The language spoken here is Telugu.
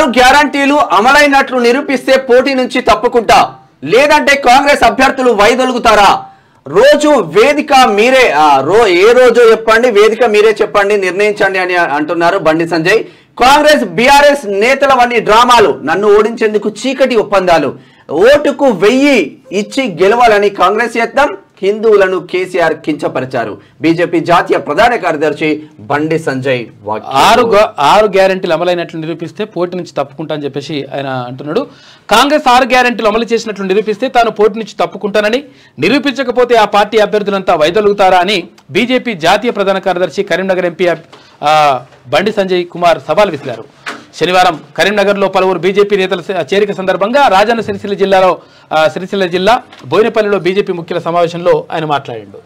6 గ్యారంటీలు అమలైనట్లు నిరూపిస్తే పోటీ నుంచి తప్పుకుంటా, లేదంటే కాంగ్రెస్ అభ్యర్థులు వైదొలుగుతారా? రోజు వేదిక మీరే ఏ రోజు చెప్పండి, వేదిక మీరే చెప్పండి, నిర్ణయించండి అని అంటున్నారు బండి సంజయ్. కాంగ్రెస్ బీఆర్ఎస్ నేతలవన్నీ డ్రామాలు, నన్ను ఓడించేందుకు చీకటి ఒప్పందాలు, ఓటుకు 1000 ఇచ్చి గెలవాలని కాంగ్రెస్ యత్నం, హిందువులను కేసీఆర్ కించపరిచారు. బీజేపీ జాతీయ ప్రధాన కార్యదర్శి బండి సంజయ్. 6 గ్యారెంటీలు అమలైనట్లు నిరూపిస్తే పోటీ నుంచి తప్పుకుంటా అని చెప్పేసి ఆయన అంటున్నాడు. కాంగ్రెస్ 6 గ్యారెంటీలు అమలు చేసినట్లు నిరూపిస్తే తాను పోటీ నుంచి తప్పుకుంటానని, నిరూపించకపోతే ఆ పార్టీ అభ్యర్థులంతా వైదొలుగుతారా అని బీజేపీ జాతీయ ప్రధాన కార్యదర్శి కరీంనగర్ ఎంపీ బండి సంజయ్ కుమార్ సవాల్ విసిరారు. శనివారం కరీంనగర్లో పలువురు బీజేపీ నేతల చేరిక సందర్భంగా రాజన్న సిరిసిల్ల జిల్లా బోయినపల్లిలో బీజేపీ ముఖ్యుల సమావేశంలో ఆయన మాట్లాడాడు.